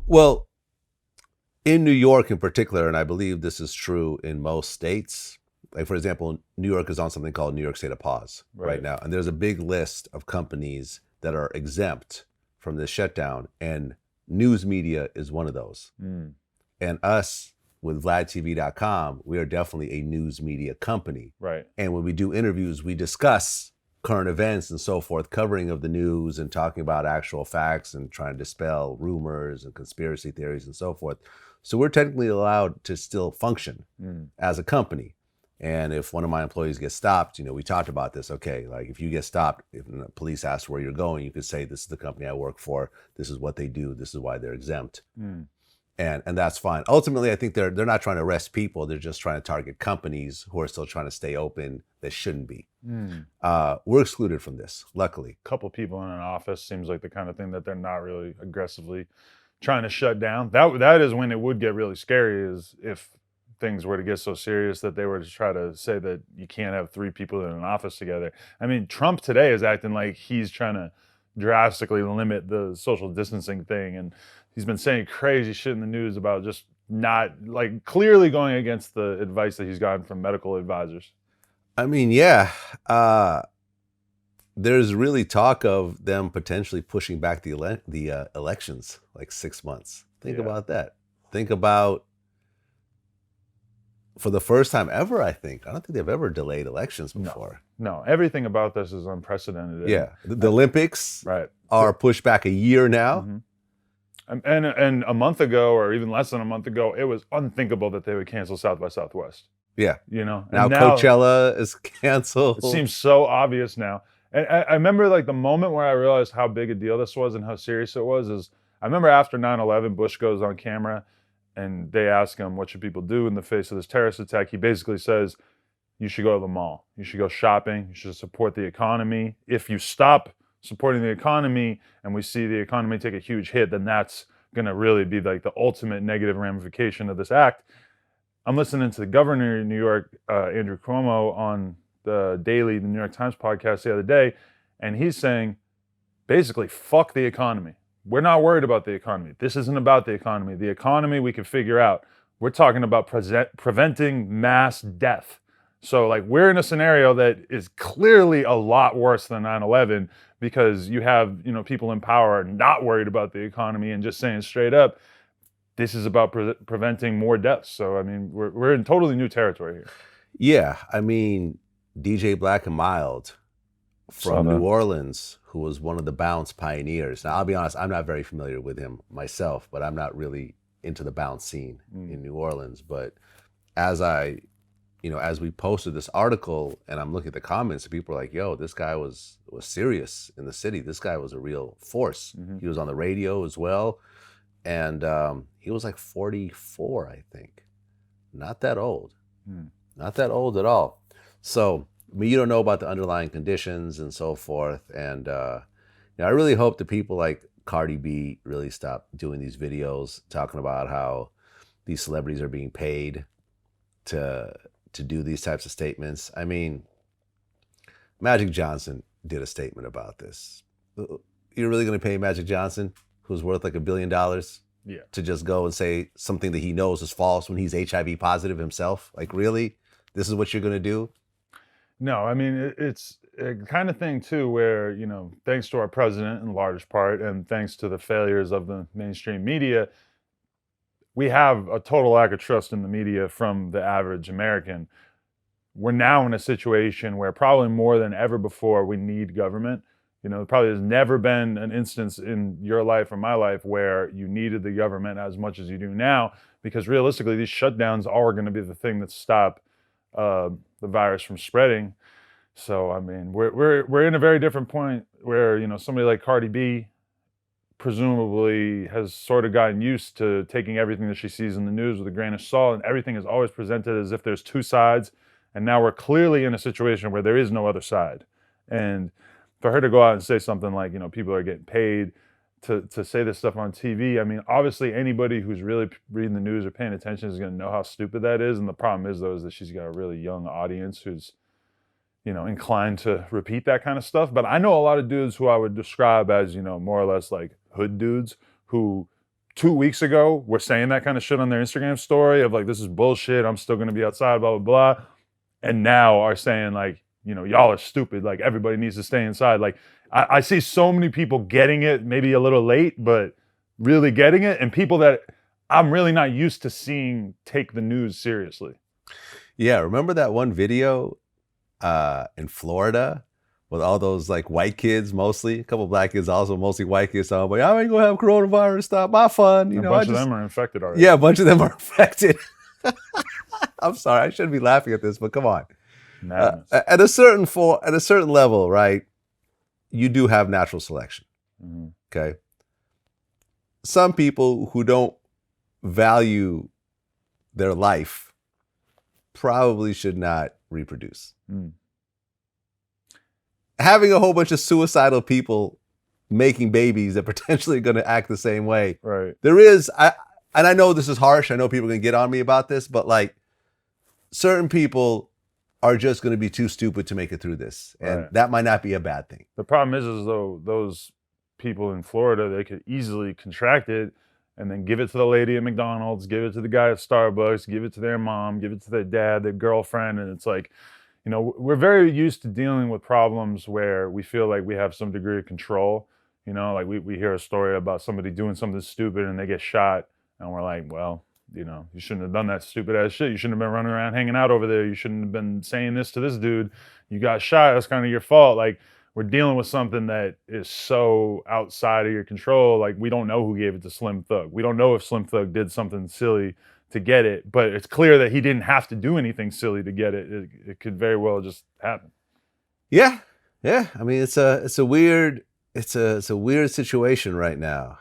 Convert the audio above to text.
Well, in New York in particular, and I believe this is true in most states, like for example, New York is on something called New York State of Pause right Right. now. And there's a big list of companies that are exempt from this shutdown. And news media is one of those. Mm. And us with VladTV.com, we are definitely a news media company. Right. And when we do interviews, we discuss current events and so forth, covering of the news and talking about actual facts and trying to dispel rumors and conspiracy theories and so forth. So we're technically allowed to still function as a company. And if one of my employees gets stopped, we talked about this. Okay, like if you get stopped, if the police ask where you're going, you could say, this is the company I work for. This is what they do. This is why they're exempt. And that's fine. Ultimately, I think they're not trying to arrest people. They're just trying to target companies who are still trying to stay open that shouldn't be. We're excluded from this, luckily. Couple people in an office seems like the kind of thing that they're not really aggressively trying to shut down. That is when it would get really scary, is if things were to get so serious that they were to try to say that you can't have three people in an office together. I mean, Trump today is acting like he's trying to drastically limit the social distancing thing, and he's been saying crazy shit in the news about just not, like, clearly going against the advice that he's gotten from medical advisors. I mean, yeah, there's really talk of them potentially pushing back the elections like 6 months. Think about that. Think about, for the first time ever, I don't think they've ever delayed elections before. No, everything about this is unprecedented. Yeah, the Olympics right. are pushed back a year now. And a month ago, or even less than a month ago, it was unthinkable that they would cancel South by Southwest. Yeah. And now Coachella is canceled. It seems so obvious now. And I remember, like, the moment where I realized how big a deal this was and how serious it was is, I remember after 9/11, Bush goes on camera and they ask him, what should people do in the face of this terrorist attack? He basically says, you should go to the mall. You should go shopping. You should support the economy. If you stop supporting the economy and we see the economy take a huge hit, then that's going to really be like the ultimate negative ramification of this act. I'm listening to the governor of New York, Andrew Cuomo, on the Daily, the New York Times podcast the other day, and he's saying, basically, fuck the economy. We're not worried about the economy. This isn't about the economy. The economy we can figure out. We're talking about preventing mass death. So, like, we're in a scenario that is clearly a lot worse than 9/11, because you have, people in power not worried about the economy and just saying straight up, this is about preventing more deaths. So, I mean, we're in totally new territory here. Yeah, I mean, DJ Black and Mild from New Orleans, who was one of the bounce pioneers. Now, I'll be honest, I'm not very familiar with him myself, but I'm not really into the bounce scene in New Orleans. But as we posted this article and I'm looking at the comments, and people are like, yo, this guy was serious in the city. This guy was a real force. He was on the radio as well. And he was like 44, I think. Not that old. Not that old at all. So, I mean, you don't know about the underlying conditions and so forth. And I really hope that people like Cardi B really stop doing these videos talking about how these celebrities are being paid to do these types of statements. I mean, Magic Johnson did a statement about this. You're really going to pay Magic Johnson, who's worth like $1 billion, to just go and say something that he knows is false when he's HIV positive himself? Like, really? This is what you're going to do? No, I mean, it's a kind of thing, too, where, thanks to our president in large part, and thanks to the failures of the mainstream media, we have a total lack of trust in the media from the average American. We're now in a situation where probably more than ever before, we need government. Probably has never been an instance in your life or my life where you needed the government as much as you do now, because realistically, these shutdowns are going to be the thing that stop the virus from spreading. So, I mean, we're in a very different point where, somebody like Cardi B presumably has sort of gotten used to taking everything that she sees in the news with a grain of salt, and everything is always presented as if there's two sides. And now we're clearly in a situation where there is no other side. And for her to go out and say something like, people are getting paid to say this stuff on TV, I mean, obviously anybody who's really reading the news or paying attention is going to know how stupid that is. And the problem is, though, is that she's got a really young audience who's, inclined to repeat that kind of stuff. But I know a lot of dudes who I would describe as, more or less like hood dudes, who 2 weeks ago were saying that kind of shit on their Instagram story of like, this is bullshit, I'm still gonna be outside, blah, blah, blah. And now are saying like, you know, y'all are stupid, like everybody needs to stay inside. Like I see so many people getting it, maybe a little late, but really getting it, and people that I'm really not used to seeing take the news seriously. Yeah, remember that one video in Florida with all those like white kids, mostly a couple black kids, also mostly white kids. So I'm like, I ain't gonna have coronavirus. Stop my fun. You know, a bunch of them are infected already. Yeah, a bunch of them are infected. I'm sorry, I shouldn't be laughing at this, but come on. At a certain level, right? You do have natural selection. Mm-hmm. Okay. Some people who don't value their life probably should not reproduce. Mm. Having a whole bunch of suicidal people making babies that potentially are going to act the same way. Right. There is, and I know this is harsh. I know people are going to get on me about this, but like certain people are just going to be too stupid to make it through this. And that might not be a bad thing. The problem is though, those people in Florida, they could easily contract it and then give it to the lady at McDonald's, give it to the guy at Starbucks, give it to their mom, give it to their dad, their girlfriend. And it's like, you know, we're very used to dealing with problems where we feel like we have some degree of control. You know, like we hear a story about somebody doing something stupid and they get shot. And we're like, well, you know, you shouldn't have done that stupid ass shit. You shouldn't have been running around hanging out over there. You shouldn't have been saying this to this dude. You got shot. That's kind of your fault. Like, we're dealing with something that is so outside of your control. Like, we don't know who gave it to Slim Thug. We don't know if Slim Thug did something silly to get it, but it's clear that he didn't have to do anything silly to get it. It could very well just happen. Yeah. Yeah. I mean, it's a weird situation right now.